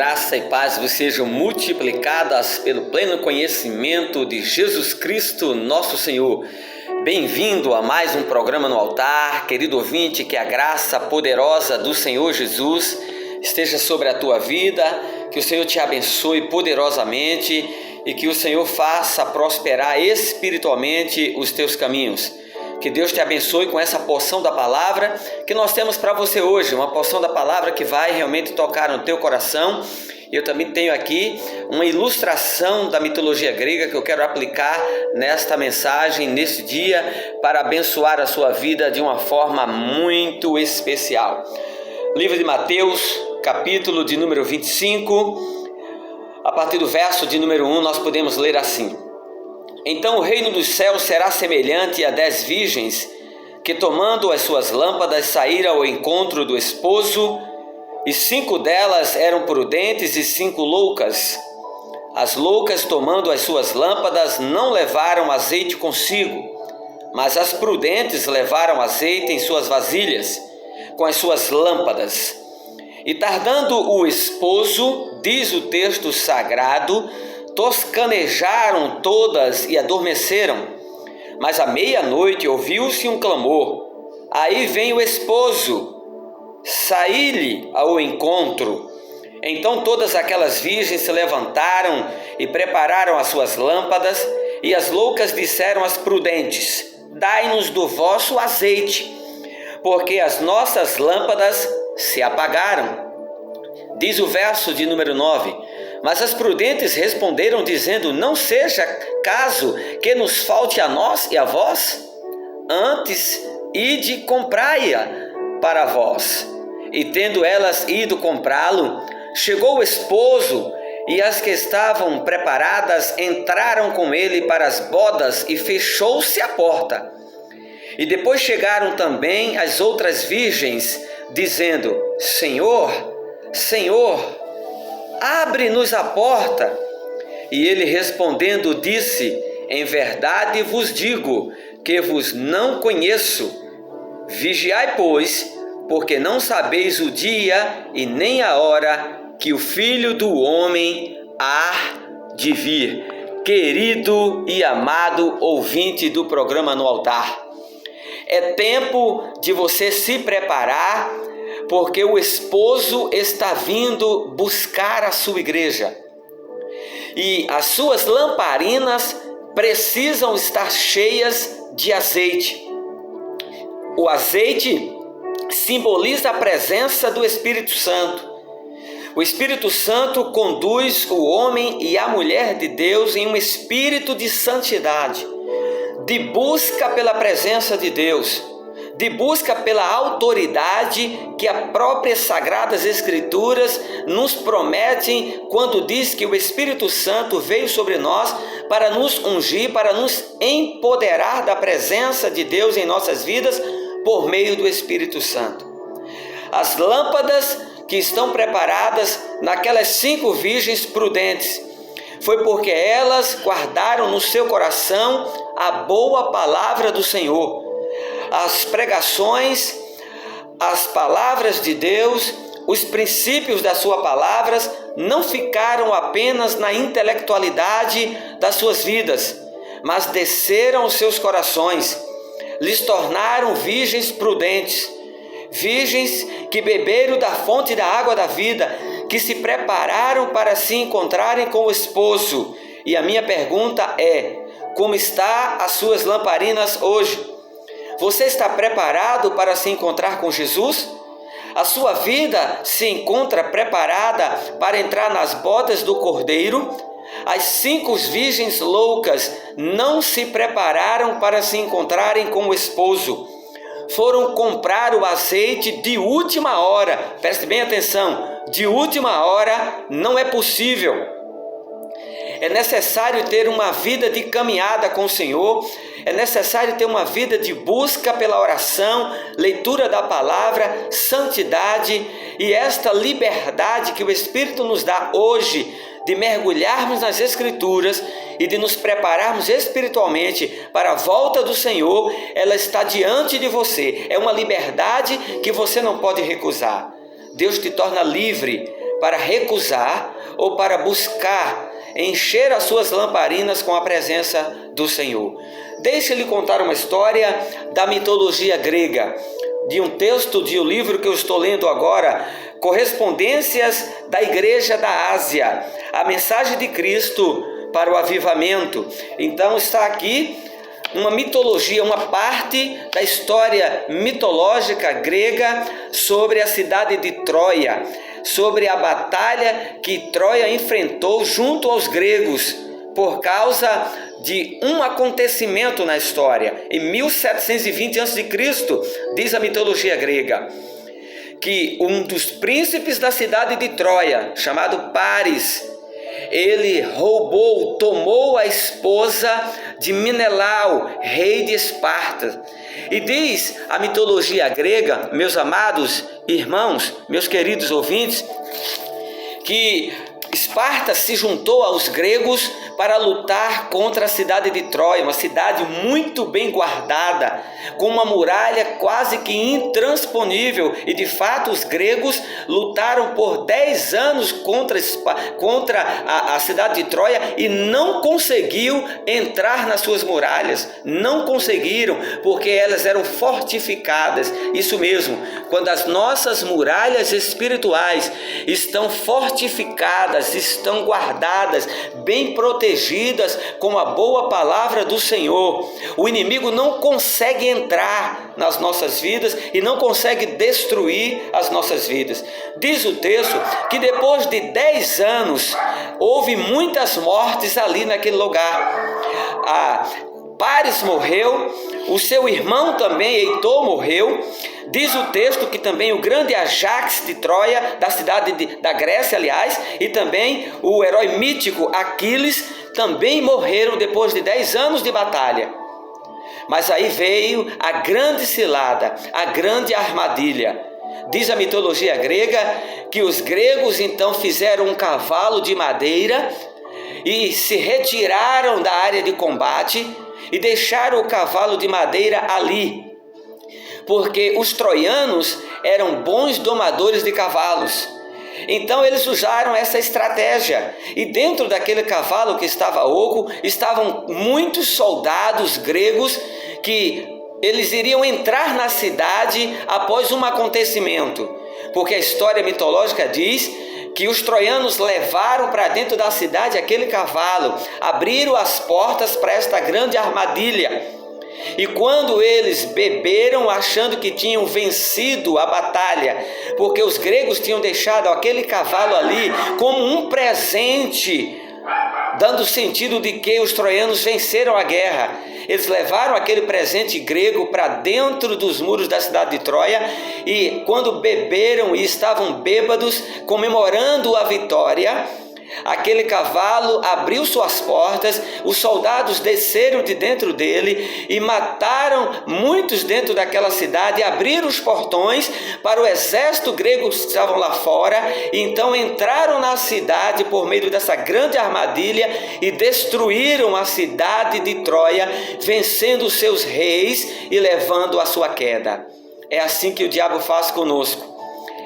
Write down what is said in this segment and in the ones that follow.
graça e paz vos sejam multiplicadas pelo pleno conhecimento de Jesus Cristo, nosso Senhor. Bem-vindo a mais um programa no altar, querido ouvinte, que a graça poderosa do Senhor Jesus esteja sobre a tua vida, que o Senhor te abençoe poderosamente e que o Senhor faça prosperar espiritualmente os teus caminhos. Que Deus te abençoe com essa porção da palavra que nós temos para você hoje, uma porção da palavra que vai realmente tocar no teu coração. Eu também tenho aqui uma ilustração da mitologia grega que eu quero aplicar nesta mensagem, neste dia, para abençoar a sua vida de uma forma muito especial. Livro de Mateus, capítulo de número 25, a partir do verso de número 1, nós podemos ler assim: Então o reino dos céus será semelhante a 10 virgens que, tomando as suas lâmpadas, saíram ao encontro do esposo, e 5 delas eram prudentes e 5 loucas. As loucas, tomando as suas lâmpadas, não levaram azeite consigo, mas as prudentes levaram azeite em suas vasilhas, com as suas lâmpadas. E tardando o esposo, diz o texto sagrado, toscanejaram todas e adormeceram. Mas à meia-noite ouviu-se um clamor: Aí vem o esposo, saí-lhe ao encontro. Então todas aquelas virgens se levantaram e prepararam as suas lâmpadas, e as loucas disseram às prudentes: Dai-nos do vosso azeite, porque as nossas lâmpadas se apagaram. Diz o verso de número 9: Mas as prudentes responderam, dizendo: Não seja caso que nos falte a nós e a vós? Antes, ide comprai-a para vós. E tendo elas ido comprá-lo, chegou o esposo, e as que estavam preparadas entraram com ele para as bodas, e fechou-se a porta. E depois chegaram também as outras virgens, dizendo: Senhor, Senhor, abre-nos a porta. E ele respondendo disse: Em verdade vos digo que vos não conheço. Vigiai, pois, porque não sabeis o dia e nem a hora que o Filho do Homem há de vir. Querido e amado ouvinte do programa No Altar, é tempo de você se preparar, porque o esposo está vindo buscar a sua igreja. E as suas lamparinas precisam estar cheias de azeite. O azeite simboliza a presença do Espírito Santo. O Espírito Santo conduz o homem e a mulher de Deus em um espírito de santidade, de busca pela presença de Deus, de busca pela autoridade que as próprias Sagradas Escrituras nos prometem quando diz que o Espírito Santo veio sobre nós para nos ungir, para nos empoderar da presença de Deus em nossas vidas por meio do Espírito Santo. As lâmpadas que estão preparadas naquelas 5 virgens prudentes foi porque elas guardaram no seu coração a boa palavra do Senhor. As pregações, as palavras de Deus, os princípios das suas palavras não ficaram apenas na intelectualidade das suas vidas, mas desceram aos seus corações, lhes tornaram virgens prudentes, virgens que beberam da fonte da água da vida, que se prepararam para se encontrarem com o esposo. E a minha pergunta é: como está as suas lamparinas hoje? Você está preparado para se encontrar com Jesus? A sua vida se encontra preparada para entrar nas bodas do Cordeiro? As 5 virgens loucas não se prepararam para se encontrarem com o esposo. Foram comprar o azeite de última hora. Preste bem atenção, de última hora não é possível. É necessário ter uma vida de caminhada com o Senhor, é necessário ter uma vida de busca pela oração, leitura da palavra, santidade e esta liberdade que o Espírito nos dá hoje de mergulharmos nas Escrituras e de nos prepararmos espiritualmente para a volta do Senhor. Ela está diante de você, é uma liberdade que você não pode recusar. Deus te torna livre para recusar ou para buscar encher as suas lamparinas com a presença do Senhor. Deixe-lhe contar uma história da mitologia grega, de um texto de um livro que eu estou lendo agora, Correspondências da Igreja da Ásia, a mensagem de Cristo para o avivamento. Então está aqui uma mitologia, uma parte da história mitológica grega sobre a cidade de Troia, sobre a batalha que Troia enfrentou junto aos gregos por causa de um acontecimento na história. Em 1720 a.C., diz a mitologia grega, que um dos príncipes da cidade de Troia, chamado Paris, ele tomou a esposa de Menelau, rei de Esparta. E diz a mitologia grega, meus amados irmãos, meus queridos ouvintes, que Esparta se juntou aos gregos para lutar contra a cidade de Troia, uma cidade muito bem guardada, com uma muralha quase que intransponível. E de fato os gregos lutaram por 10 anos contra a cidade de Troia e não conseguiu entrar nas suas muralhas. Não conseguiram, porque elas eram fortificadas. Isso mesmo, quando as nossas muralhas espirituais estão fortificadas, estão guardadas, bem protegidas com a boa palavra do Senhor, o inimigo não consegue entrar nas nossas vidas e não consegue destruir as nossas vidas. Diz o texto que depois de 10 anos houve muitas mortes ali naquele lugar. Paris morreu, o seu irmão também, Heitor, morreu. Diz o texto que também o grande Ajax de Troia, da cidade da Grécia, aliás, e também o herói mítico Aquiles também morreram depois de 10 anos de batalha. Mas aí veio a grande cilada, a grande armadilha. Diz a mitologia grega que os gregos então fizeram um cavalo de madeira e se retiraram da área de combate e deixaram o cavalo de madeira ali, porque os troianos eram bons domadores de cavalos. Então eles usaram essa estratégia, e dentro daquele cavalo que estava oco estavam muitos soldados gregos que eles iriam entrar na cidade após um acontecimento, porque a história mitológica diz que os troianos levaram para dentro da cidade aquele cavalo, abriram as portas para esta grande armadilha. E quando eles beberam, achando que tinham vencido a batalha, porque os gregos tinham deixado aquele cavalo ali como um presente, dando sentido de que os troianos venceram a guerra, eles levaram aquele presente grego para dentro dos muros da cidade de Troia, e quando beberam e estavam bêbados, comemorando a vitória, aquele cavalo abriu suas portas, os soldados desceram de dentro dele e mataram muitos dentro daquela cidade, abriram os portões para o exército grego que estavam lá fora, e então entraram na cidade por meio dessa grande armadilha e destruíram a cidade de Troia, vencendo os seus reis e levando a sua queda. É assim que o diabo faz conosco,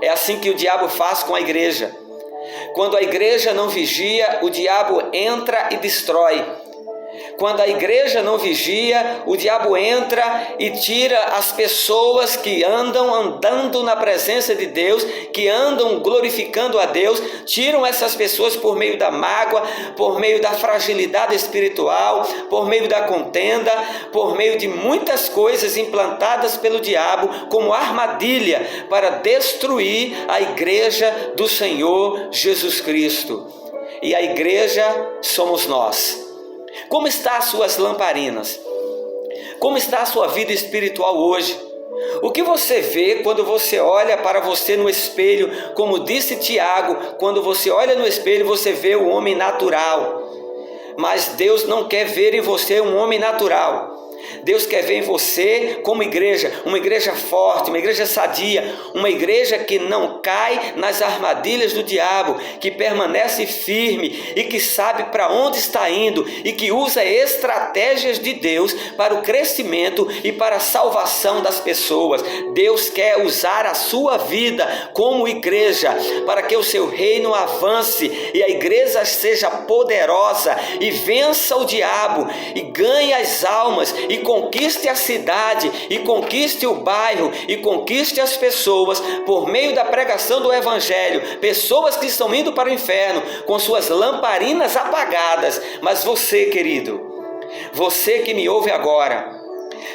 é assim que o diabo faz com a igreja. Quando a igreja não vigia, o diabo entra e destrói. Quando a igreja não vigia, o diabo entra e tira as pessoas que andando na presença de Deus, que andam glorificando a Deus, tiram essas pessoas por meio da mágoa, por meio da fragilidade espiritual, por meio da contenda, por meio de muitas coisas implantadas pelo diabo como armadilha para destruir a igreja do Senhor Jesus Cristo. E a igreja somos nós. Como estão as suas lamparinas? Como está a sua vida espiritual hoje? O que você vê quando você olha para você no espelho? Como disse Tiago, quando você olha no espelho, você vê o homem natural. Mas Deus não quer ver em você um homem natural. Deus quer ver em você como igreja, uma igreja forte, uma igreja sadia, uma igreja que não cai nas armadilhas do diabo, que permanece firme e que sabe para onde está indo e que usa estratégias de Deus para o crescimento e para a salvação das pessoas. Deus quer usar a sua vida como igreja para que o seu reino avance e a igreja seja poderosa e vença o diabo e ganhe as almas e conquiste a cidade e conquiste o bairro e conquiste as pessoas por meio da pregação do evangelho. Pessoas que estão indo para o inferno com suas lamparinas apagadas. Mas você, querido, você que me ouve agora,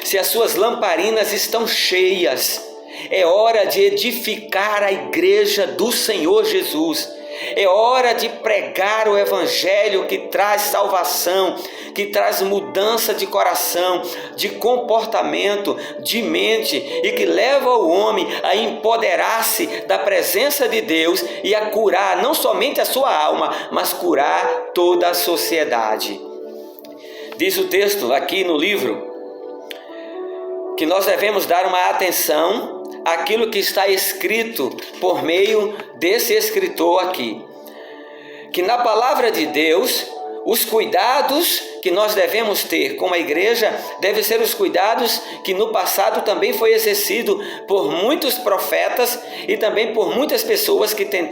se as suas lamparinas estão cheias, é hora de edificar a igreja do Senhor Jesus. É hora de pregar o evangelho que traz salvação, que traz mudança de coração, de comportamento, de mente e que leva o homem a empoderar-se da presença de Deus e a curar não somente a sua alma, mas curar toda a sociedade. Diz o texto aqui no livro que nós devemos dar uma atenção àquilo que está escrito por meio desse escritor aqui. Que na palavra de Deus, os cuidados que nós devemos ter como a igreja devem ser os cuidados que no passado também foi exercido por muitos profetas e também por muitas pessoas que tentaram